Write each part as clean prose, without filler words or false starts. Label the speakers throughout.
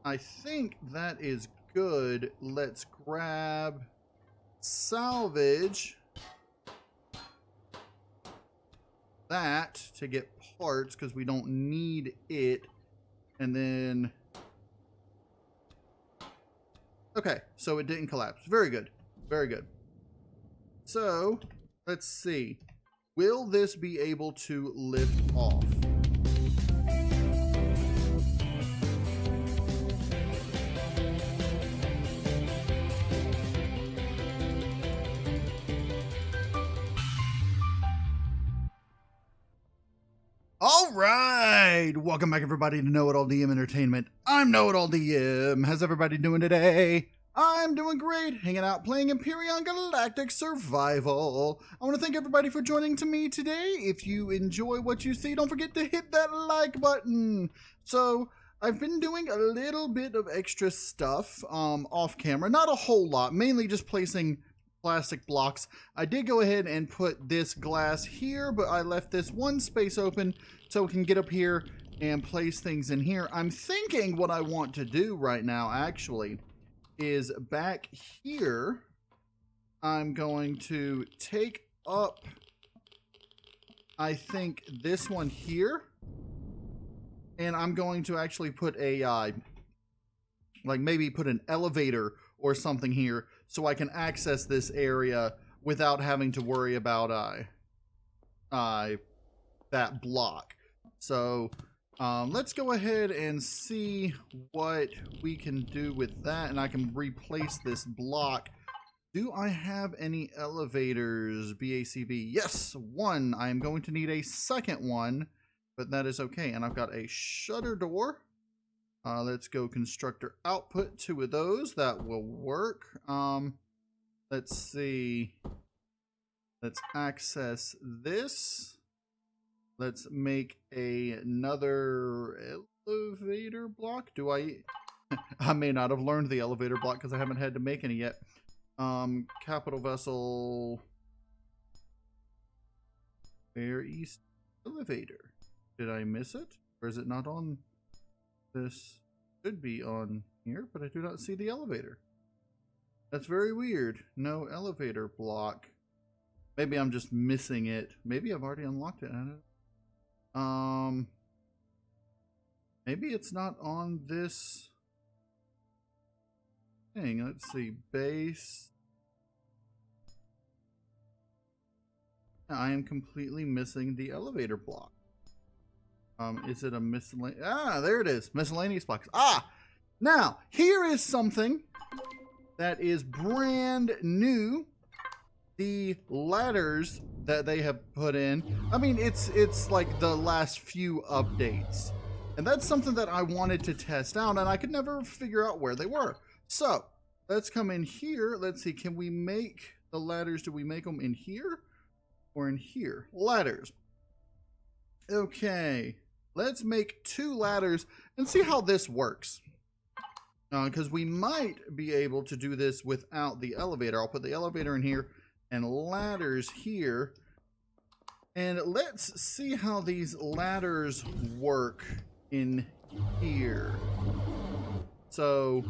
Speaker 1: I think that is good. Let's grab salvage that to get parts because we don't need it. And then, okay, so it didn't collapse. Very good. Very good. So let's see. Will this be able to lift off? All right, welcome back everybody to KnowItAllDM Entertainment. I'm KnowItAllDM. How's everybody doing today? I'm doing great, hanging out playing Empyrion Galactic Survival. I want to thank everybody for joining me today. If you enjoy what you see, don't forget to hit that like button. So, I've been doing a little bit of extra stuff off camera, not a whole lot, mainly just placing plastic blocks. I did go ahead and put this glass here, but I left this one space open so we can get up here and place things in here. I'm thinking what I want to do right now actually is back here I'm going to take up, I think, this one here, and I'm going to actually put a like maybe put an elevator or something here so I can access this area without having to worry about that block. So let's go ahead and see what we can do with that, and I can replace this block. Do I have any elevators, BACV? Yes, one. I am going to need a second one, but that is okay. And I've got a shutter door. Let's go constructor output, 2 of those. That will work. Let's see. Let's access this. Let's make another elevator block. Do I? I may not have learned the elevator block because I haven't had to make any yet. Capital vessel. Fair East elevator. Did I miss it? Or is it not on? This should be on here, but I do not see the elevator. That's very weird. No elevator block. Maybe I'm just missing it. Maybe I've already unlocked it. I don't know. Maybe it's not on this thing. Let's see. Base. I am completely missing the elevator block. Is it a miscellaneous? Ah, there it is. Miscellaneous box. Ah, now here is something that is brand new. The ladders that they have put in. I mean, it's like the last few updates, and that's something that I wanted to test out, and I could never figure out where they were. So let's come in here. Let's see. Can we make the ladders? Do we make them in here or in here? Ladders. Okay. Let's make 2 ladders and see how this works. Because we might be able to do this without the elevator. I'll put the elevator in here and ladders here. And let's see how these ladders work in here. So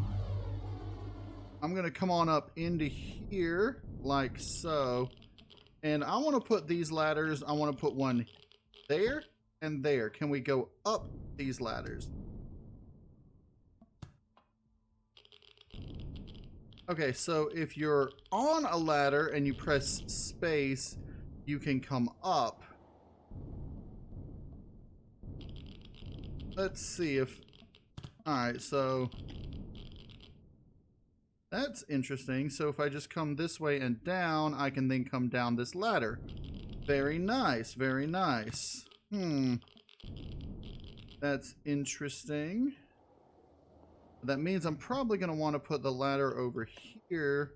Speaker 1: I'm going to come on up into here like so. And I want to put these ladders, I want to put one there and there. Can we go up these ladders? Okay, so if you're on a ladder and you press space, you can come up. Let's see if... Alright, so... That's interesting. So if I just come this way and down, I can then come down this ladder. Very nice, very nice. That's interesting. That means I'm probably going to want to put the ladder over here.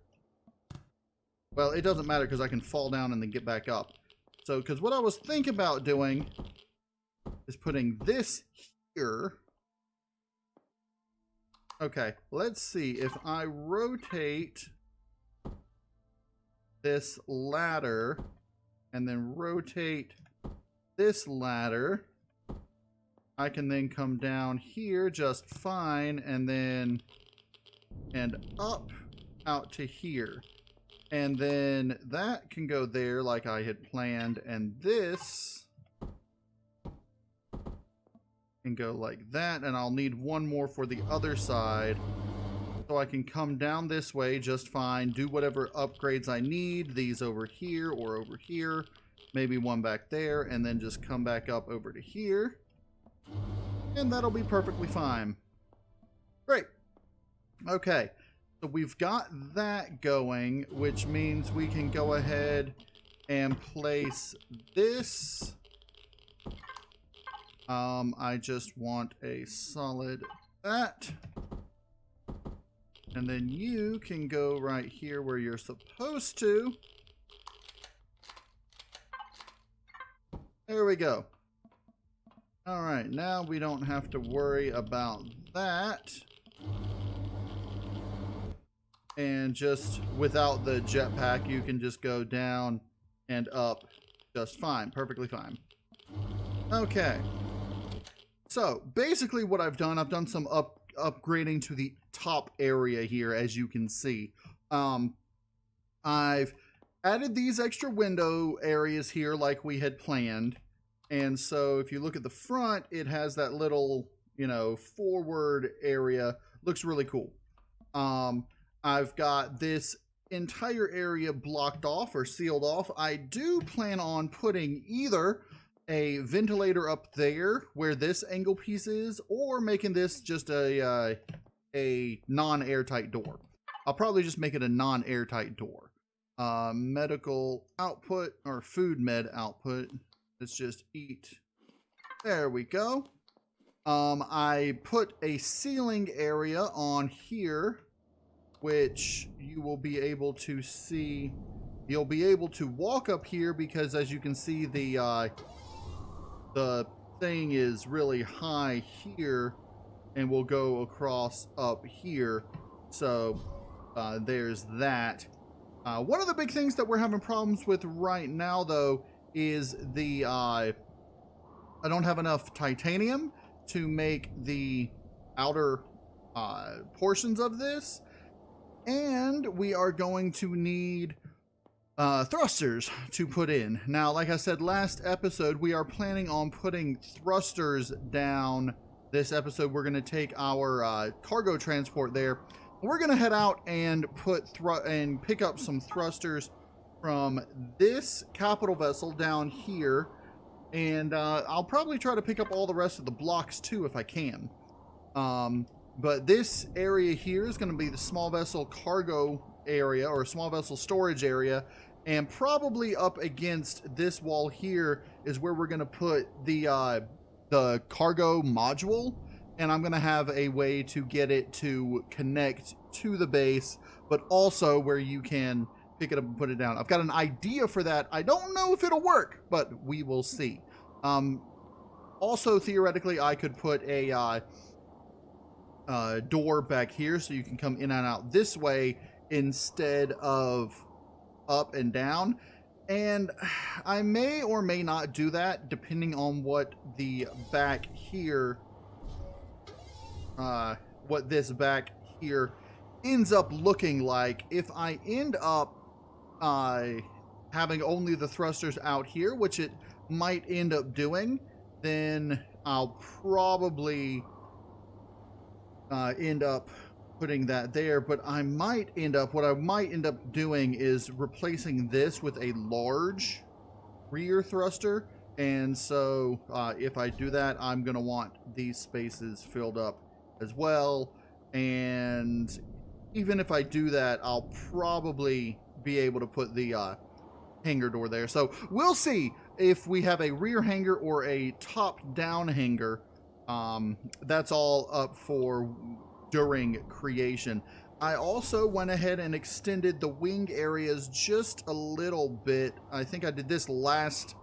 Speaker 1: Well, it doesn't matter because I can fall down and then get back up. So, because what I was thinking about doing is putting this here. Okay, let's see. If I rotate this ladder and then rotate this ladder, I can then come down here just fine, and up out to here. And then that can go there like I had planned, and this can go like that, and I'll need one more for the other side. So I can come down this way just fine, do whatever upgrades I need, these over here or over here, maybe one back there, and then just come back up over to here. And that'll be perfectly fine. Great. Okay, so we've got that going, which means we can go ahead and place this. I just want a solid that. And then you can go right here where you're supposed to. There we go. All right, now we don't have to worry about that. And just without the jetpack, you can just go down and up just fine, perfectly fine. Okay. So basically what I've done some upgrading to the top area here, as you can see. I've added these extra window areas here like we had planned. And so if you look at the front, it has that little, you know, forward area. Looks really cool. I've got this entire area blocked off or sealed off. I do plan on putting either a ventilator up there where this angle piece is, or making this just a non-airtight door. I'll probably just make it a non-airtight door. Medical output or food med output. Let's just eat. There we go. I put a ceiling area on here, which you will be able to see. You'll be able to walk up here because, as you can see, the thing is really high here, and we'll go across up here. So there's that. One of the big things that we're having problems with right now, though, is the I don't have enough titanium to make the outer portions of this, and we are going to need thrusters to put in. Now, like I said last episode, we are planning on putting thrusters down. This episode we're going to take our cargo transport there. We're going to head out and pick up some thrusters from this capital vessel down here, and I'll probably try to pick up all the rest of the blocks too if I can. But this area here is going to be the small vessel cargo area, or small vessel storage area, and probably up against this wall here is where we're going to put the cargo module, and I'm going to have a way to get it to connect to the base, but also where you can pick it up and put it down. I've got an idea for that. I don't know if it'll work, but we will see. Also, theoretically, I could put a door back here so you can come in and out this way instead of up and down. And I may or may not do that depending on what the back here, what this back here ends up looking like. If I end up having only the thrusters out here, which it might end up doing, then I'll probably end up putting that there. But what I might end up doing is replacing this with a large rear thruster. And so if I do that, I'm going to want these spaces filled up as well. And even if I do that, I'll probably be able to put the hangar door there. So we'll see if we have a rear hangar or a top-down hangar. That's all up for during creation. I also went ahead and extended the wing areas just a little bit. I think I did this last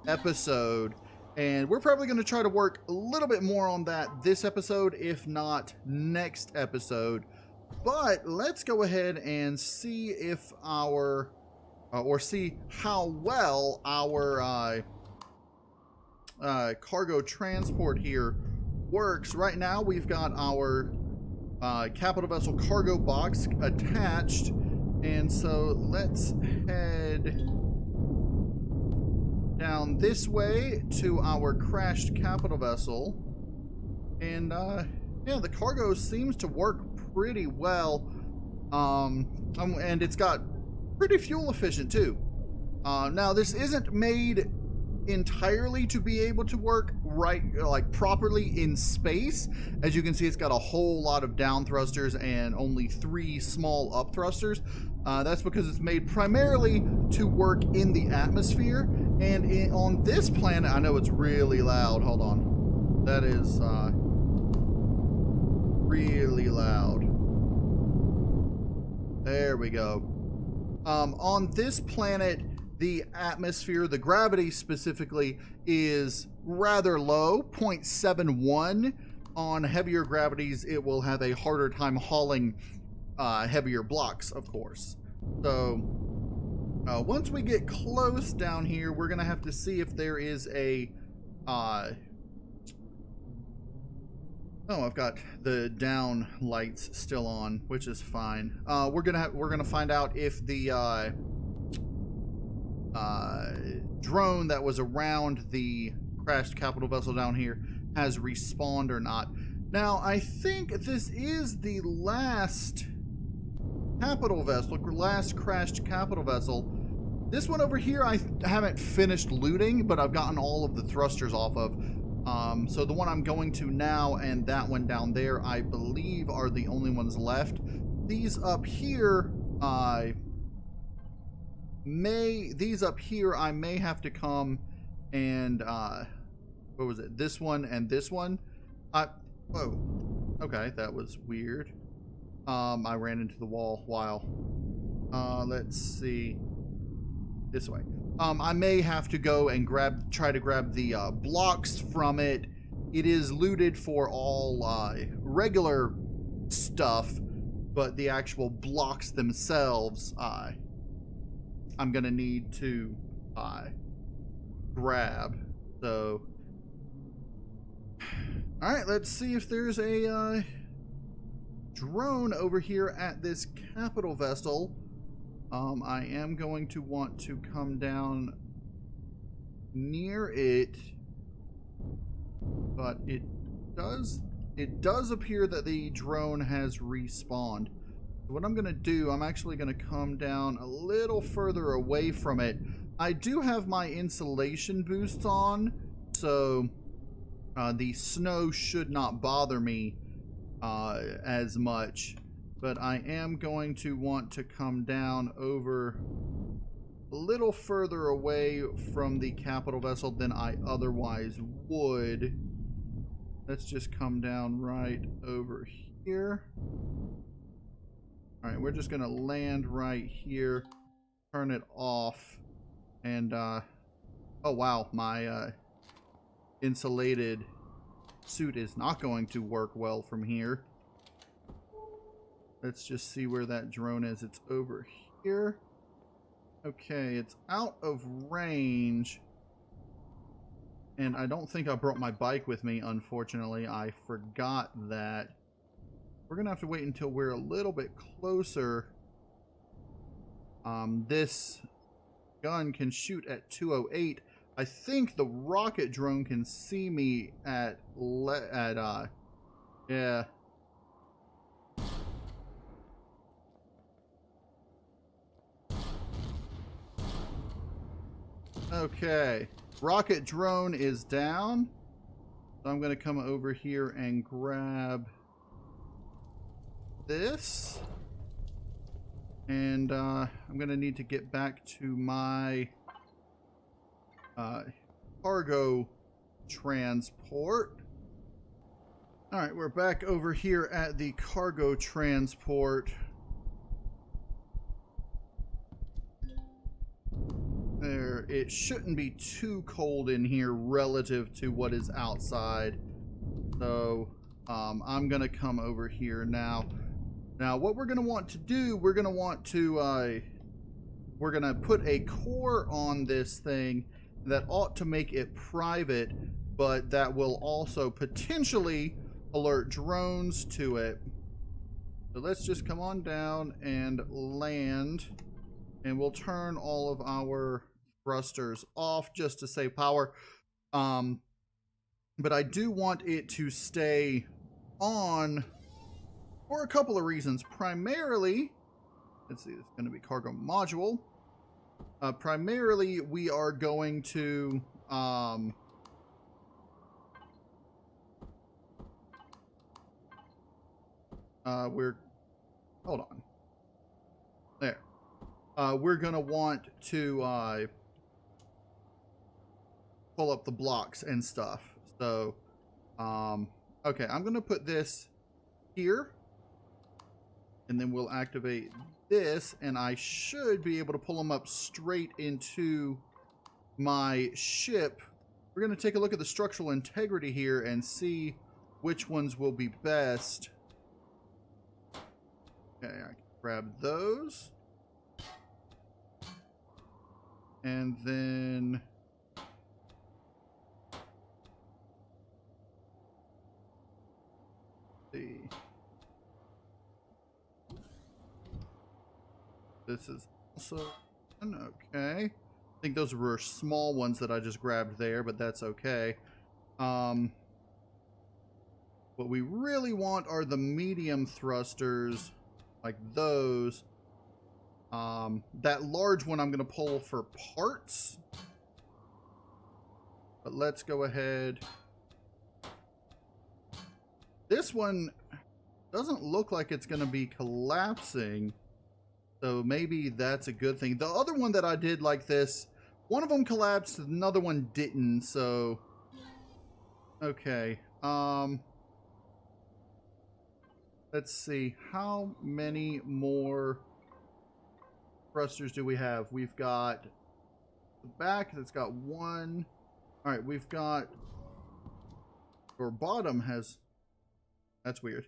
Speaker 1: episode, and we're probably going to try to work a little bit more on that this episode, if not next episode. But let's go ahead and see if our or see how well our cargo transport here works. Right now we've got our capital vessel cargo box attached, and so let's head down this way to our crashed capital vessel. And yeah, the cargo seems to work pretty well, and it's got pretty fuel efficient too. Now this isn't made entirely to be able to work properly in space. As you can see, it's got a whole lot of down thrusters and only 3 small up thrusters. That's because it's made primarily to work in the atmosphere. And on this planet, I know it's really loud. Hold on. That is really loud. There we go. On this planet, the atmosphere, the gravity specifically, is rather low, 0.71. On heavier gravities, it will have a harder time hauling heavier blocks, of course. So once we get close down here, we're gonna have to see if there is a oh, I've got the down lights still on, which is fine. We're gonna find out if the drone that was around the crashed capital vessel down here has respawned or not. Now, I think this is the last capital vessel, last crashed capital vessel. This one over here I haven't finished looting, but I've gotten all of the thrusters off of. So the one I'm going to now and that one down there, I believe, are the only ones left. These up here, I may have to come and what was it? This one and this one. Whoa. Okay, that was weird. I ran into the wall. Wow. Let's see. This way. I may have to go and try to grab the blocks from it. It is looted for all regular stuff, but the actual blocks themselves, I'm gonna need to grab. So, all right, let's see if there's a drone over here at this capital vessel. I am going to want to come down near it, but it does appear that the drone has respawned. What I'm gonna do, I'm actually gonna come down a little further away from it. I do have my insulation boosts on, so the snow should not bother me as much. But I am going to want to come down over a little further away from the capital vessel than I otherwise would. Let's just come down right over here. All right, we're just going to land right here, turn it off, and oh wow, my insulated suit is not going to work well from here. Let's just see where that drone is. It's over here. Okay, it's out of range. And I don't think I brought my bike with me, unfortunately. I forgot that. We're going to have to wait until we're a little bit closer. This gun can shoot at 208. I think the rocket drone can see me at yeah. Okay, rocket drone is down. So I'm going to come over here and grab this. And I'm going to need to get back to my cargo transport. All right, we're back over here at the cargo transport. There, it shouldn't be too cold in here relative to what is outside. So I'm gonna come over here now. Now what we're gonna want to do, we're gonna put a core on this thing, That ought to make it private, but that will also potentially alert drones to it. So let's just come on down and land, and we'll turn all of our thrusters off just to save power. But I do want it to stay on for a couple of reasons. Primarily, let's see, it's going to be cargo module. Primarily, we are going to hold on. There. We're going to want to pull up the blocks and stuff. So, okay, I'm going to put this here, and then we'll activate this, and I should be able to pull them up straight into my ship. We're going to take a look at the structural integrity here and see which ones will be best. Okay, I can grab those. And then see. This is also okay. I think those were small ones that I just grabbed there, but that's okay. What we really want are the medium thrusters, like those. That large one I'm going to pull for parts. But let's go ahead. This one doesn't look like it's going to be collapsing. So maybe that's a good thing. The other one that I did like this, one of them collapsed, another one didn't. So, okay. Let's see. How many more thrusters do we have? We've got the back that's got one. All right, we've got, or bottom has, that's weird.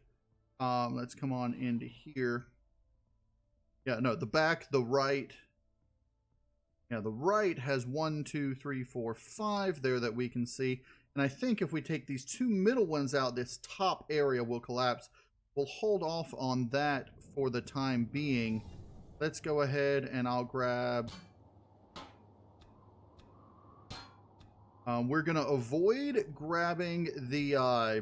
Speaker 1: Let's come on into here. Yeah, no, the back, the right. Yeah, the right has 1, 2, 3, 4, 5 there that we can see. And I think if we take these two middle ones out, this top area will collapse. We'll hold off on that for the time being. Let's go ahead and I'll grab... we're going to avoid grabbing the... I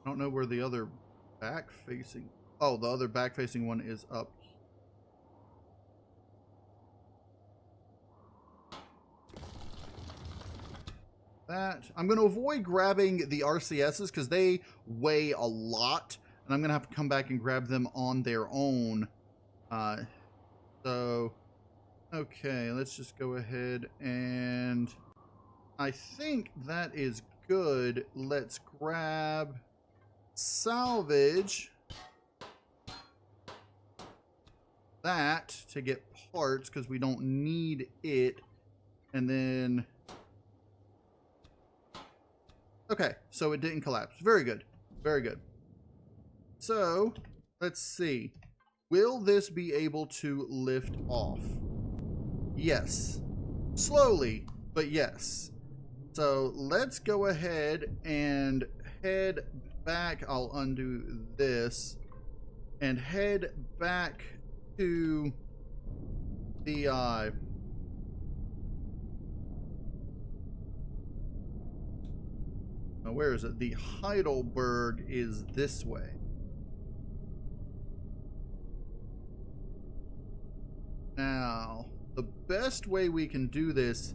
Speaker 1: don't know where the other back-facing... Oh, the other back-facing one is up. That. I'm going to avoid grabbing the RCSs because they weigh a lot. And I'm going to have to come back and grab them on their own. So, okay, let's just go ahead and... I think that is good. Let's grab salvage. That to get parts because we don't need it. And then... Okay, so it didn't collapse. Very good. Very good. So, let's see. Will this be able to lift off? Yes. Slowly, but yes. So, let's go ahead and head back. I'll undo this. And head back to the... Now, where is it? The Heidelberg is this way. Now, the best way we can do this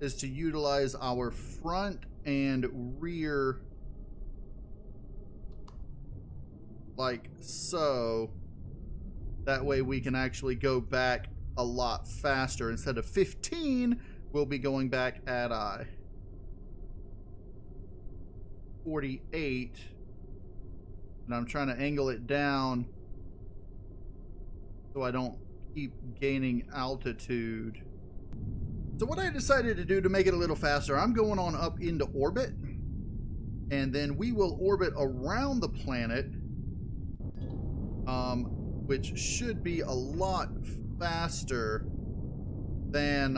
Speaker 1: is to utilize our front and rear like so. That way we can actually go back a lot faster. Instead of 15, we'll be going back at 48. And I'm trying to angle it down so I don't keep gaining altitude. So what I decided to do to make it a little faster, I'm going on up into orbit, and then we will orbit around the planet, which should be a lot faster than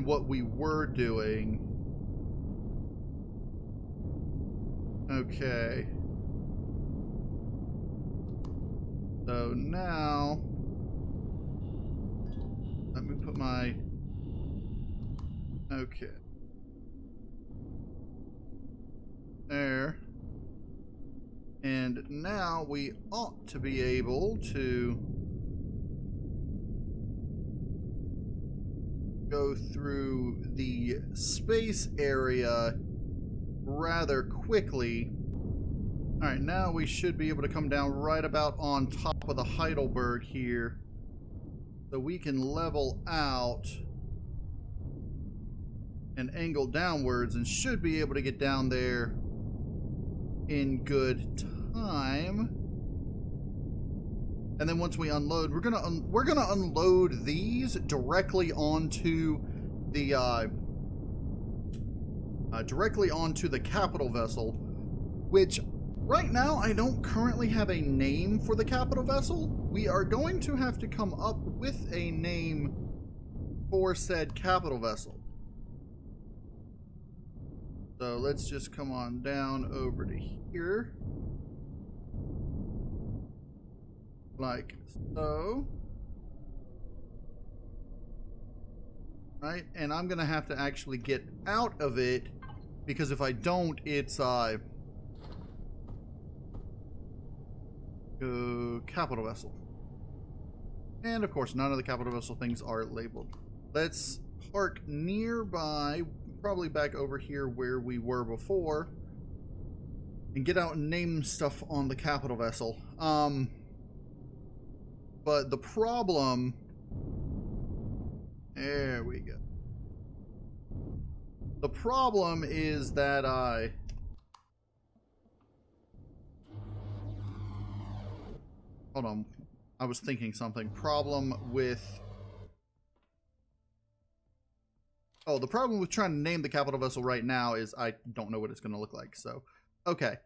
Speaker 1: what we were doing. Okay. So now, let me put my, okay. There. And now we ought to be able to go through the space area rather quickly. Alright, now we should be able to come down right about on top of the Heidelberg here, so we can level out and angle downwards and should be able to get down there in good time. And then once we unload, we're gonna unload these directly onto the capital vessel, which right now I don't currently have a name for the capital vessel. We are going to have to come up with a name for said capital vessel. So let's just come on down over to here. Like so. Right, and I'm gonna have to actually get out of it, because if I don't, it's capital vessel. And of course, none of the capital vessel things are labeled. Let's park nearby, probably back over here where we were before, and get out and name stuff on the capital vessel. But the problem, there we go. The problem is that hold on, I was thinking something. The problem with trying to name the capital vessel right now is I don't know what it's going to look like. So, okay.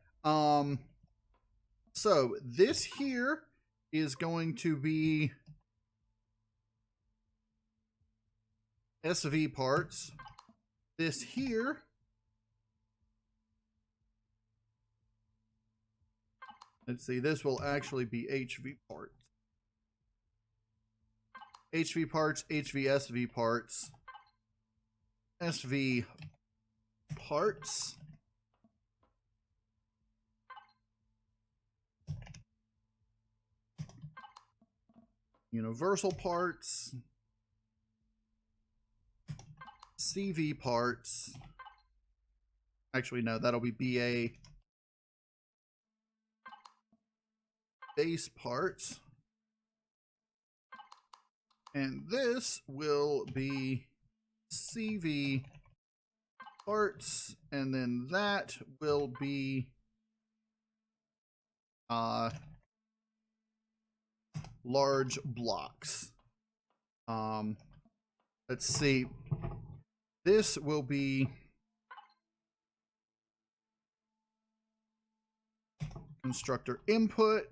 Speaker 1: So this here is going to be SV parts. This here let's see, this will actually be HV parts. HV parts, HVSV parts, SV parts, universal parts, CV parts. Actually, no, that'll be BA base parts. And this will be CV parts, and then that will be large blocks. Let's see. This will be constructor input.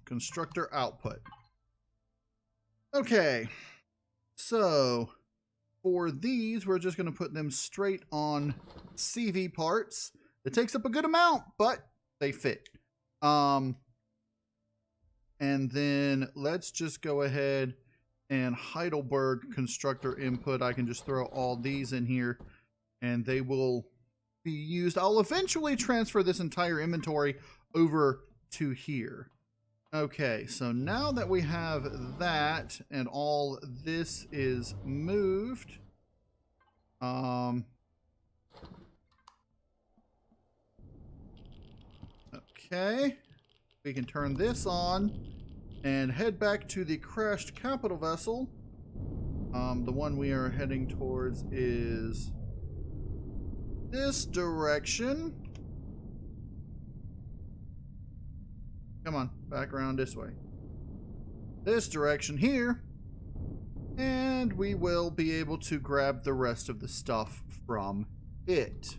Speaker 1: Constructor output. Okay, so for these, we're just going to put them straight on CV parts. It takes up a good amount, but they fit. And then let's just go ahead and Heidelberg constructor input. I can just throw all these in here and they will be used. I'll eventually transfer this entire inventory over to here. Okay, so now that we have that and all this is moved, okay, we can turn this on and head back to the crashed capital vessel. The one we are heading towards is this direction. Come on, back around this way. This direction here. And we will be able to grab the rest of the stuff from it.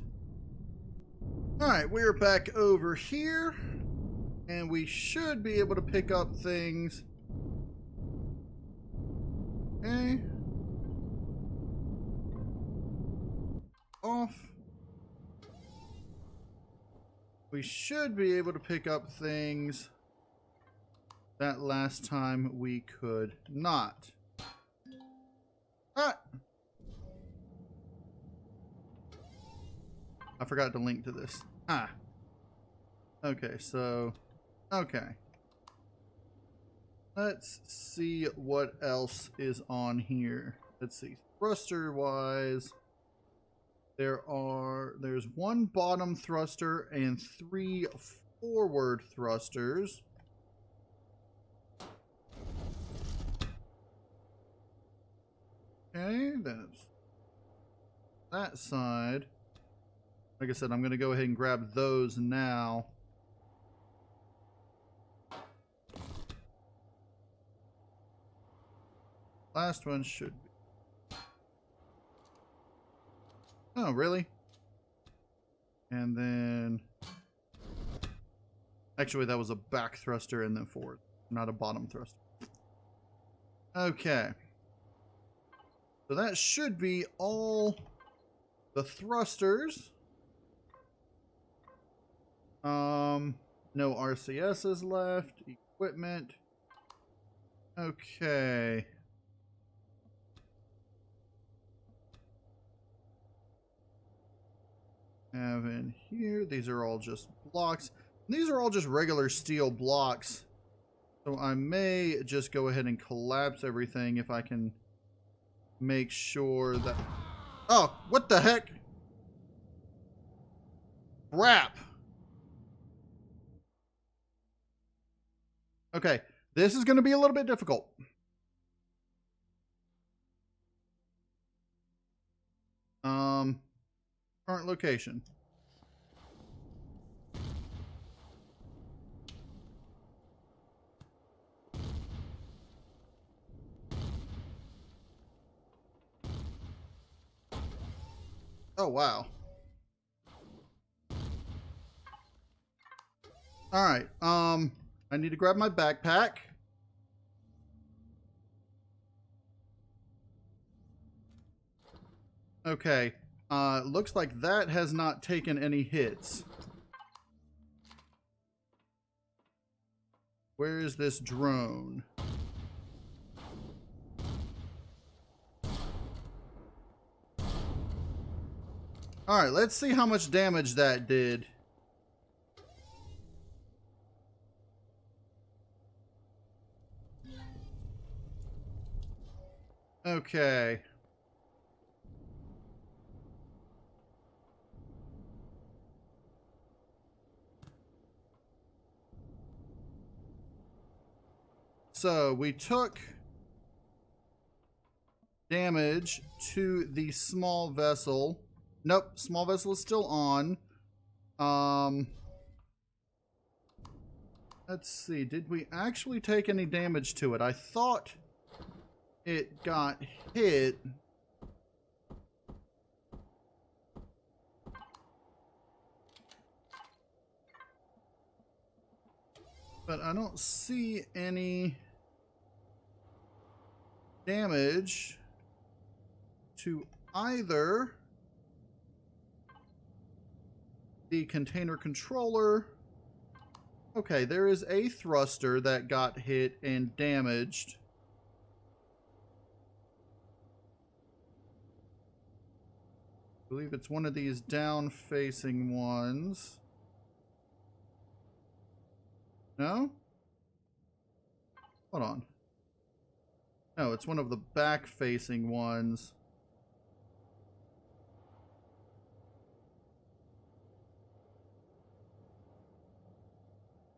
Speaker 1: Alright, we're back over here. And we should be able to pick up things. Okay. Off. We should be able to pick up things that last time we could not. Ah! I forgot to link to this. Ah. Okay, so... Okay. Let's see what else is on here. Let's see. Thruster-wise, there's one bottom thruster and 3 forward thrusters. Okay, that's that side. Like I said, I'm going to go ahead and grab those now. Last one should be. Oh, really? And then... Actually, that was a back thruster and then forward, not a bottom thruster. Okay. So that should be all the thrusters. No RCSs left. Equipment. Okay. Have in here. These are all just blocks. These are all just regular steel blocks. So I may just go ahead and collapse everything if I can make sure that... Oh, what the heck? Crap. Okay, this is going to be a little bit difficult. Current location. Oh, wow. All right. I need to grab my backpack. Okay. Looks like that has not taken any hits. Where is this drone? All right, let's see how much damage that did. Okay. So we took damage to the small vessel. Nope, small vessel is still on. Let's see, did we actually take any damage to it? I thought it got hit. But I don't see any damage to either the container controller. Okay, there is a thruster that got hit and damaged. I believe it's one of these down-facing ones. No? Hold on. No, it's one of the back-facing ones.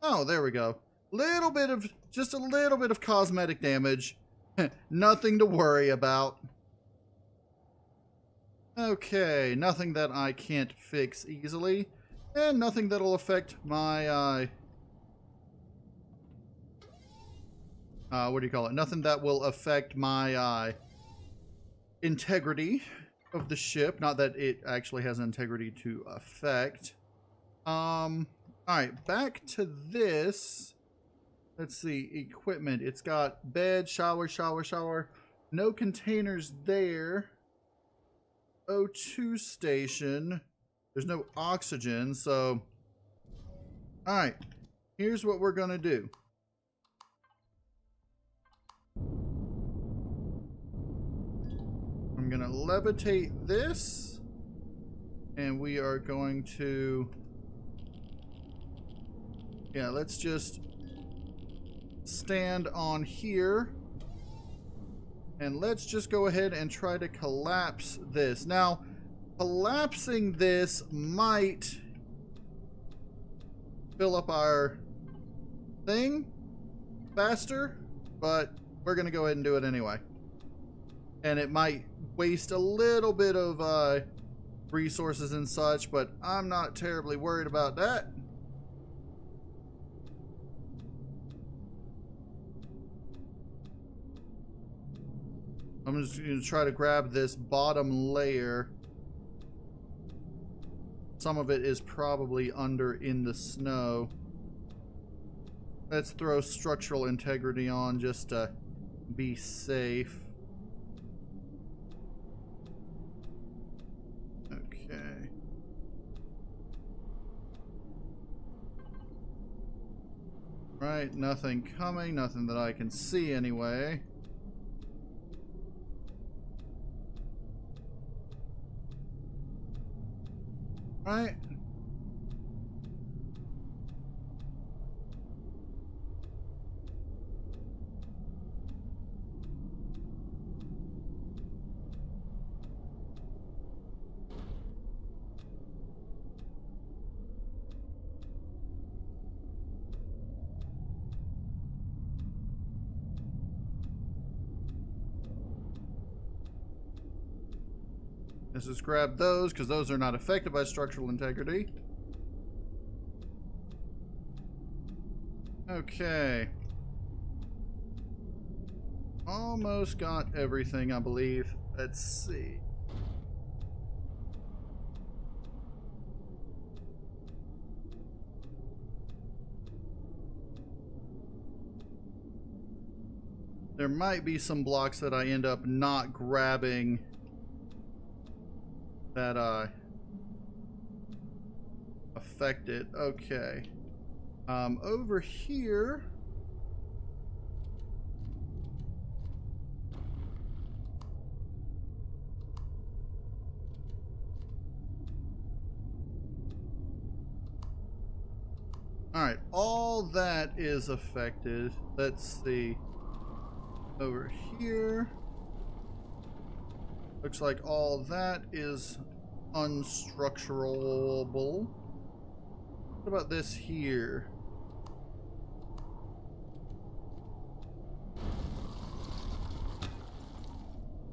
Speaker 1: Oh, there we go. Just a little bit of cosmetic damage. Nothing to worry about. Okay, nothing that I can't fix easily. And nothing that'll affect my, what do you call it? Nothing that will affect my, integrity of the ship. Not that it actually has integrity to affect. Alright, back to this. Let's see, equipment. It's got bed, shower, shower, shower. No containers there. O2 station. There's no oxygen, so... Alright, here's what we're gonna do. I'm gonna levitate this. And we are going to... Yeah, let's just stand on here. And let's just go ahead and try to collapse this. Now, collapsing this might fill up our thing faster, but we're going to go ahead and do it anyway. And it might waste a little bit of resources and such, but I'm not terribly worried about that. I'm just going to try to grab this bottom layer. Some of it is probably under in the snow. Let's throw structural integrity on just to be safe. Okay. Right, nothing coming, nothing that I can see anyway. Right. Let's just grab those, because those are not affected by structural integrity. Okay. Almost got everything, I believe. Let's see. There might be some blocks that I end up not grabbing that affect it. Okay. Over here. Alright, all that is affected. Let's see. Over here. Looks like all that is unstructurable. What about this here?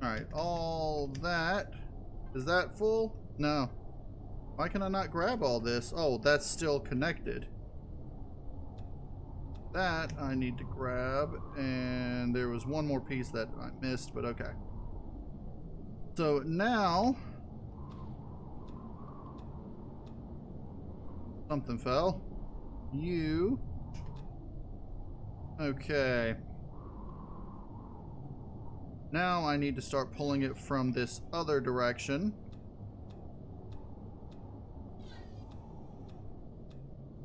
Speaker 1: Alright, all that. Is that full? No. Why can I not grab all this? Oh, that's still connected. That I need to grab, and there was one more piece that I missed, but okay. So now something fell. You. Okay. Now I need to start pulling it from this other direction.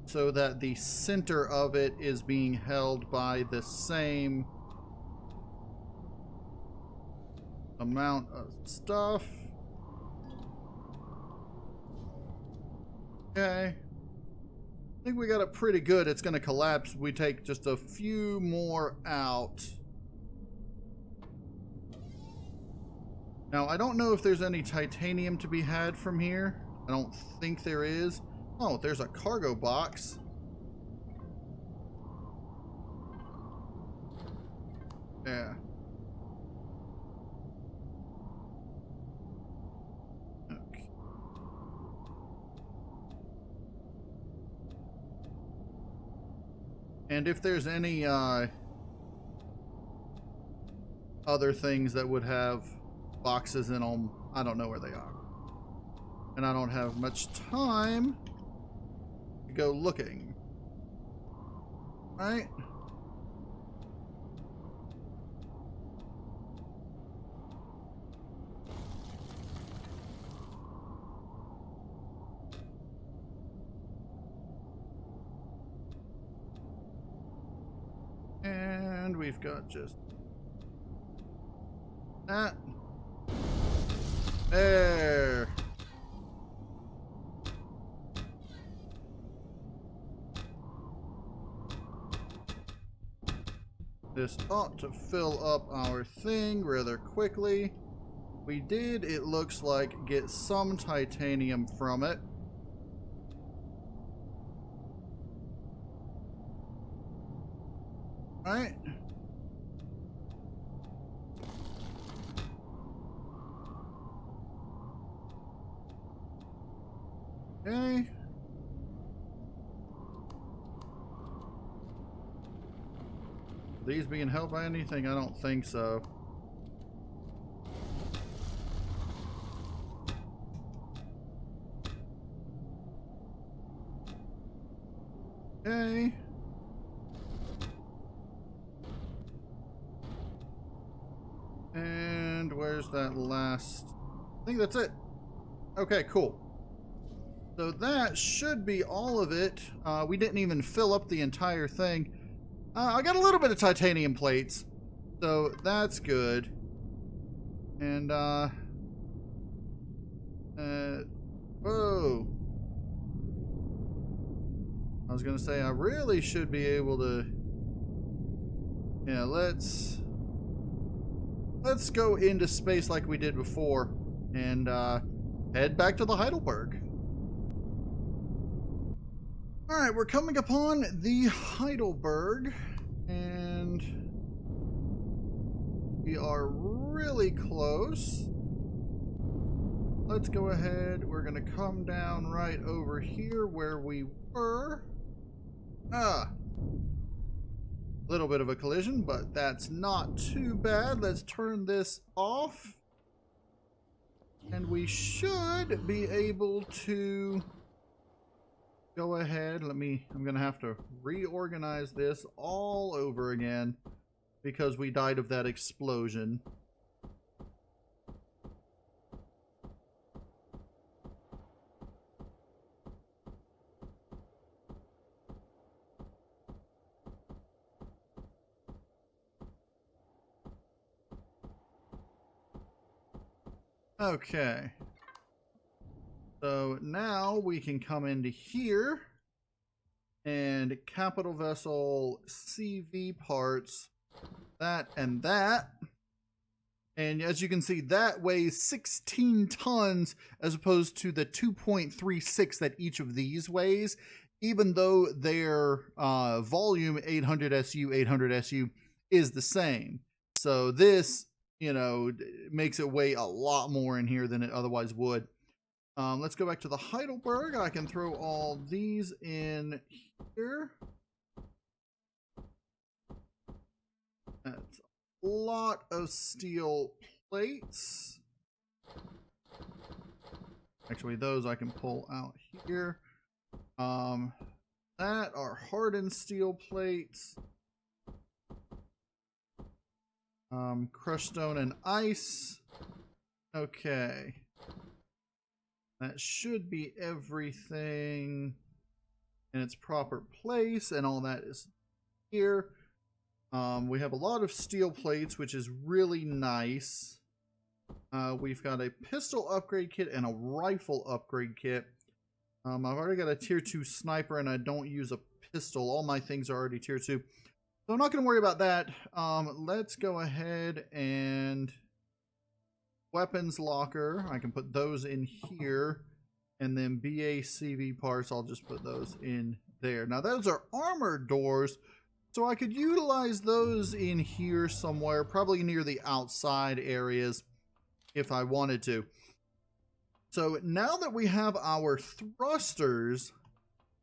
Speaker 1: So that the center of it is being held by the same amount of stuff. Okay. I think we got it pretty good. It's going to collapse. We take just a few more out. Now, I don't know if there's any titanium to be had from here. I don't think there is. Oh, there's a cargo box. Yeah. Okay. And if there's any other things that would have boxes in them, I don't know where they are. And I don't have much time. go looking. Right? And we've got just that. There. This ought to fill up our thing rather quickly. We did, it looks like, get some titanium from it. Right? Okay. These being held by anything? I don't think so. Okay. And where's that last? I think that's it. Okay, cool. So that should be all of it. We didn't even fill up the entire thing. I got a little bit of titanium plates, so that's good. And, whoa. I was gonna say, I really should be able to, yeah, let's go into space like we did before, and, head back to the Heidelberg. Alright, we're coming upon the Heidelberg, and we are really close. Let's go ahead. We're going to come down right over here where we were. Little bit of a collision, but that's not too bad. Let's turn this off. And we should be able to go ahead. I'm going to have to reorganize this all over again because we died of that explosion. Okay. So now we can come into here and capital vessel CV parts, that and that. And as you can see, that weighs 16 tons as opposed to the 2.36 that each of these weighs, even though their volume 800 SU, 800 SU is the same. So this, you know, makes it weigh a lot more in here than it otherwise would. Let's go back to the Heidelberg. I can throw all these in here. That's a lot of steel plates. Actually, those I can pull out here. That are hardened steel plates. Crushed stone and ice. Okay. That should be everything in its proper place, and all that is here. We have a lot of steel plates, which is really nice. We've got a pistol upgrade kit and a rifle upgrade kit. I've already got a tier 2 sniper, and I don't use a pistol. All my things are already tier 2. So I'm not going to worry about that. Let's go ahead and weapons locker. I can put those in here. And then BACV parts, I'll just put those in there. Now those are armored doors, so I could utilize those in here somewhere, probably near the outside areas if I wanted to. So now that we have our thrusters,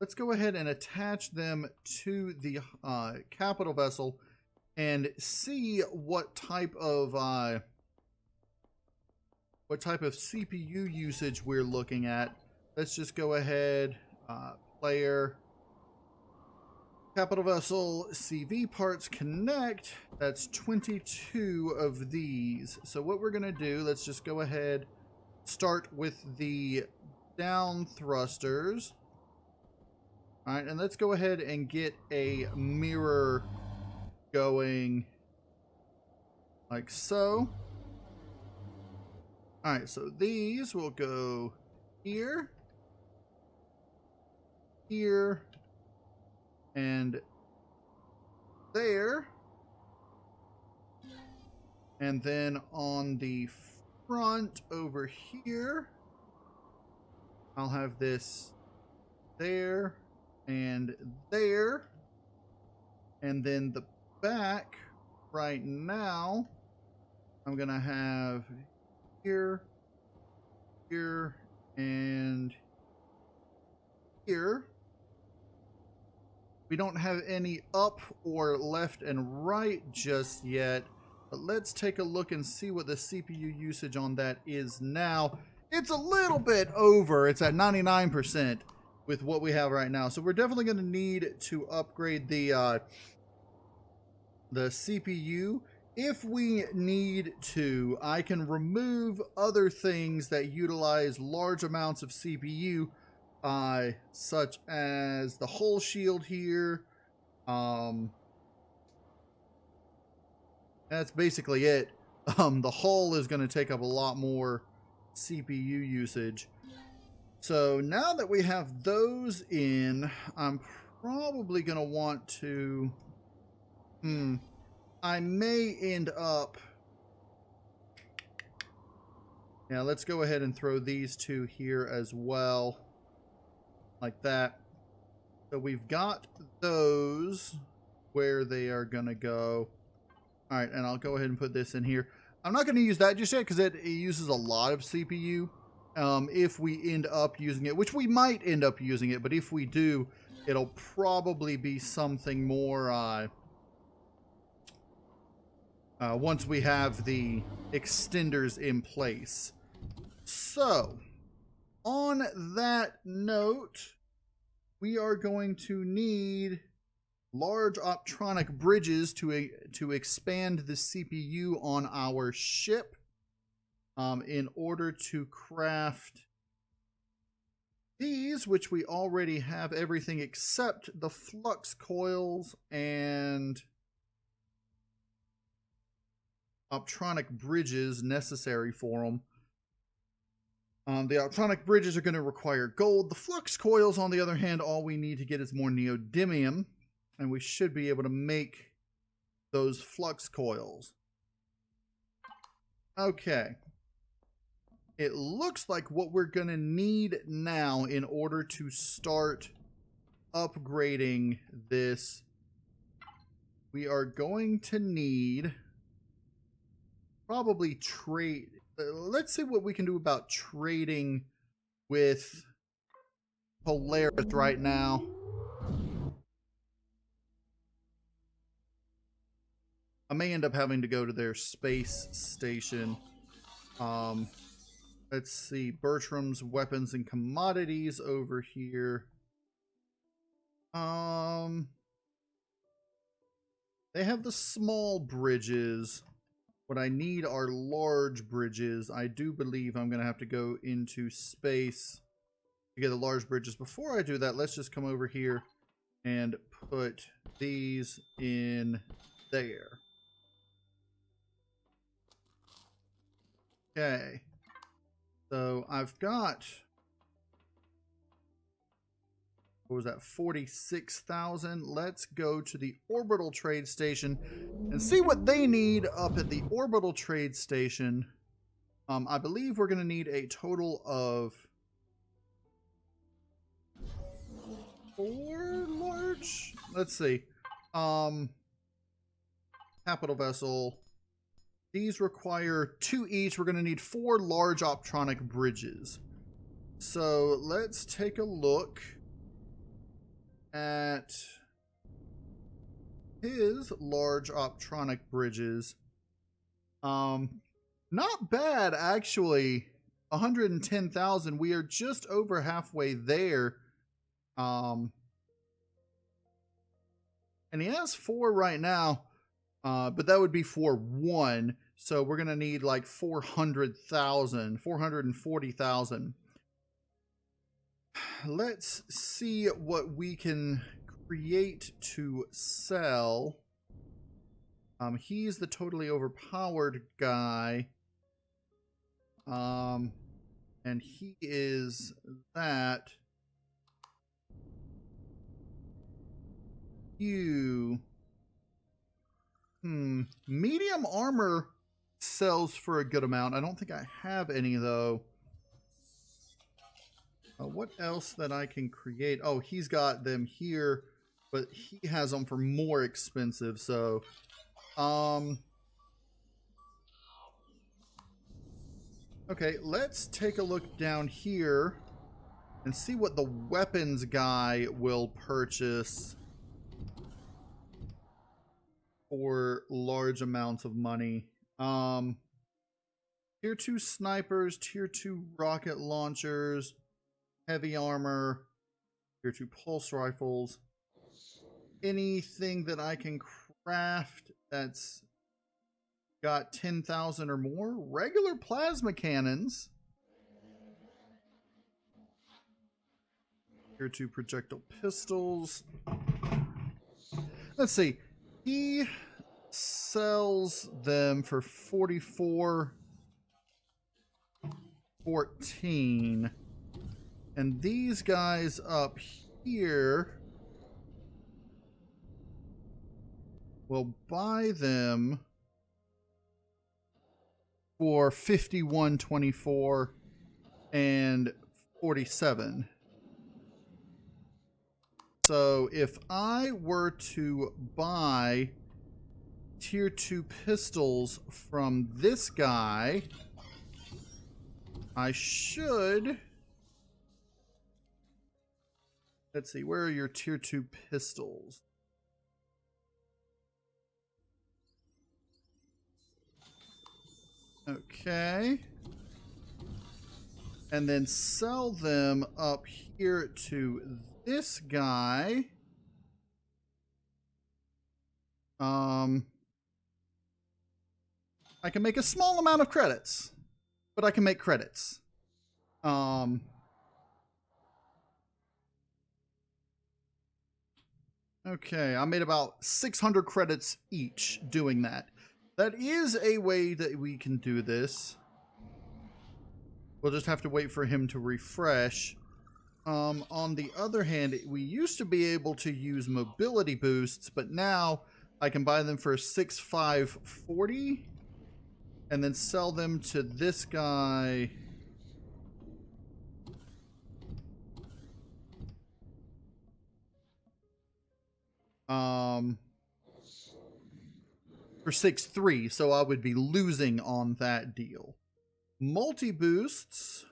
Speaker 1: let's go ahead and attach them to the capital vessel and see what type of CPU usage we're looking at. Let's just go ahead, player, Capital vessel CV parts connect. That's 22 of these. So what we're going to do, let's just go ahead, start with the down thrusters. All right, and let's go ahead and get a mirror going like so. All right, so these will go here, here, and there. And then on the front over here, I'll have this there and there. And then the back right now, I'm going to have here, here, and here. We don't have any up or left and right just yet, but let's take a look and see what the CPU usage on that is now. It's a little bit over. It's at 99% with what we have right now. So we're definitely going to need to upgrade the CPU. If we need to, I can remove other things that utilize large amounts of CPU, such as the hull shield here. That's basically it. The hull is going to take up a lot more CPU usage. So now that we have those in, I'm probably going to want to... I may end up... Yeah, let's go ahead and throw these two here as well. Like that. So we've got those where they are going to go. All right, and I'll go ahead and put this in here. I'm not going to use that just yet because it uses a lot of CPU. If we end up using it, which we might end up using it, but if we do, it'll probably be something more once we have the extenders in place. So, on that note, we are going to need large optronic bridges to expand the CPU on our ship in order to craft these, which we already have everything except the flux coils and optronic bridges necessary for them. The optronic bridges are going to require gold. The flux coils, on the other hand, all we need to get is more neodymium, and we should be able to make those flux coils. Okay. It looks like what we're going to need now in order to start upgrading this, we are going to need probably trade. Let's see what we can do about trading with Polaris right now. I may end up having to go to their space station. Let's see, Bertram's weapons and commodities over here. They have the small bridges. What I need are large bridges. I do believe I'm going to have to go into space to get the large bridges. Before I do that, let's just come over here and put these in there. Okay. So I've got, what was that, 46,000. Let's go to the orbital trade station and see what they need up at the orbital trade station. I believe we're going to need a total of 4 large. Let's see. Capital vessel. These require 2 each. We're going to need 4 large optronic bridges. So let's take a look at his large optronic bridges. Not bad, actually. 110,000. We are just over halfway there. And he has 4 right now, but that would be for 1. So we're going to need like 400,000, 440,000. Let's see what we can create to sell. He's the totally overpowered guy. And he is that. You. Medium armor sells for a good amount. I don't think I have any, though. What else that I can create? Oh, he's got them here, but he has them for more expensive, so... Okay, let's take a look down here and see what the weapons guy will purchase for large amounts of money. Tier 2 snipers, Tier 2 rocket launchers, heavy armor, Tier 2 pulse rifles. Anything that I can craft that's got 10,000 or more. Regular plasma cannons. Tier 2 projectile pistols. Let's see. He sells them for 44.14. And these guys up here will buy them for 51.24 and 47. So if I were to buy Tier 2 pistols from this guy, I should... Let's see, where are your Tier 2 pistols? Okay. And then sell them up here to this guy. I can make a small amount of credits, but I can make credits. Okay, I made about 600 credits each doing that. That is a way that we can do this. We'll just have to wait for him to refresh. On the other hand, we used to be able to use mobility boosts, but now I can buy them for 6,540 and then sell them to this guy. For 6,300, so I would be losing on that deal. Multi-boosts,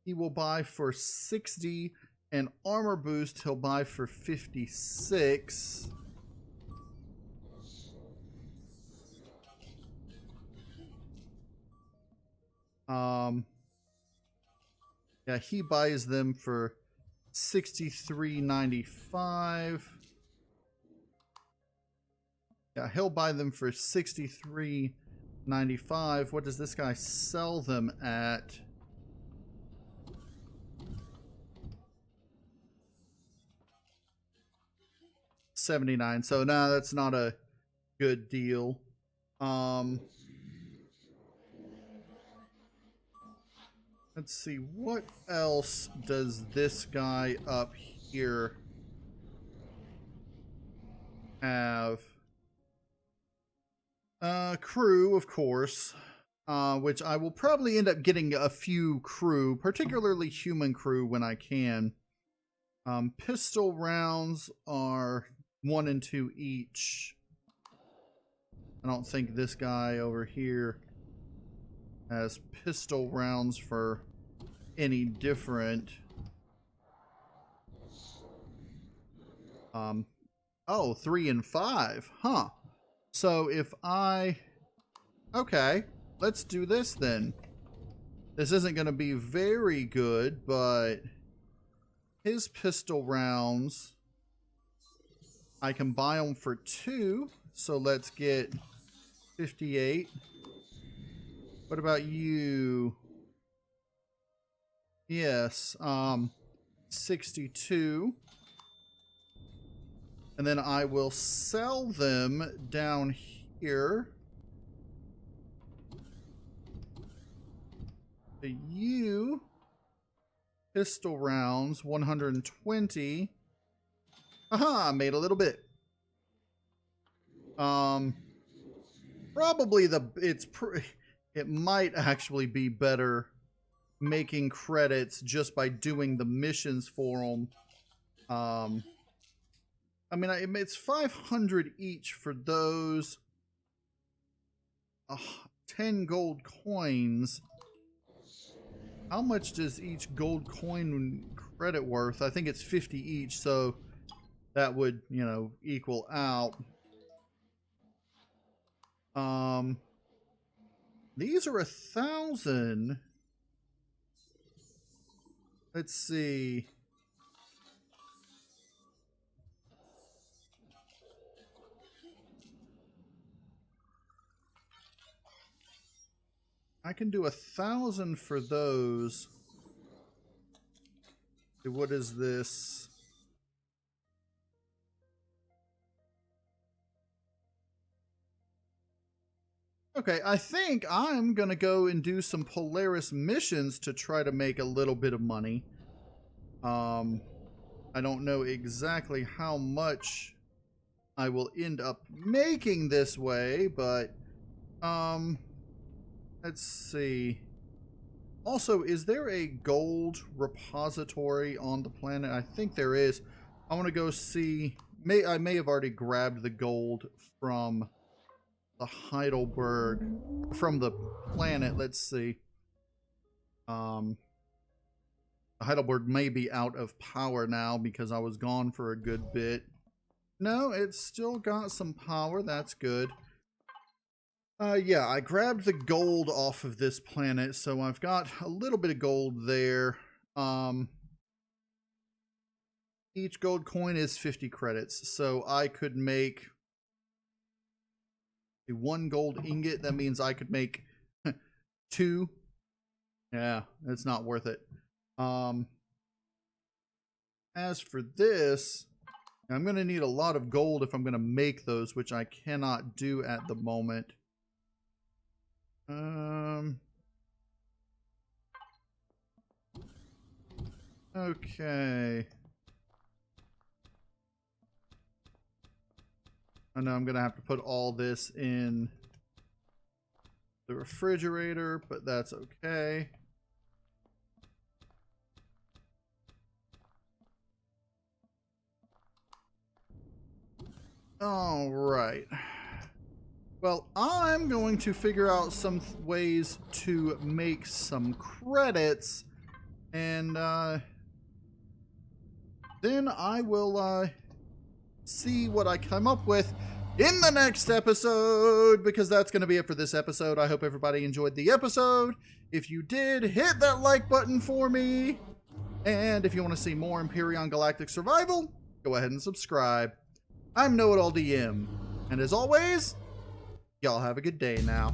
Speaker 1: he will buy for 60, and armor boost he'll buy for 56. Yeah, he buys them for 63.95. Yeah, he'll buy them for 63.95. What does this guy sell them at? $79. So no, that's not a good deal. Let's see, what else does this guy up here have? Crew, of course, which I will probably end up getting a few crew, particularly human crew when I can. Pistol rounds are 1 and 2 each. I don't think this guy over here has pistol rounds for any different. Oh, 3 and 5, huh? So if okay, let's do this then. This isn't going to be very good, but his pistol rounds, I can buy them for 2. So let's get 58. What about you? Yes, 62. And then I will sell them down here. To you, pistol rounds, 120. Aha, made a little bit. Probably it might actually be better making credits just by doing the missions for them. I mean, it's 500 each for those. 10 gold coins. How much does each gold coin credit worth? I think it's 50 each, so that would, you know, equal out. These are 1,000. Let's see. I can do 1,000 for those. What is this? Okay, I think I'm gonna go and do some Polaris missions to try to make a little bit of money. I don't know exactly how much I will end up making this way, but let's see. Also, is there a gold repository on the planet? I think there is. I want to go see. I may have already grabbed the gold from the Heidelberg, from the planet. Let's see. The Heidelberg may be out of power now because I was gone for a good bit. No, it's still got some power. That's good. Yeah, I grabbed the gold off of this planet, so I've got a little bit of gold there. Each gold coin is 50 credits, so I could make 1 gold ingot. That means I could make 2. Yeah, it's not worth it. As for this, I'm going to need a lot of gold if I'm going to make those, which I cannot do at the moment. Okay. I know I'm going to have to put all this in the refrigerator, but that's okay. All right. Well, I'm going to figure out some ways to make some credits, and then I will see what I come up with in the next episode, because that's going to be it for this episode. I hope everybody enjoyed the episode. If you did, hit that like button for me. And if you want to see more Empyrion Galactic Survival, go ahead and subscribe. I'm KnowItAllDM, and as always, y'all have a good day now.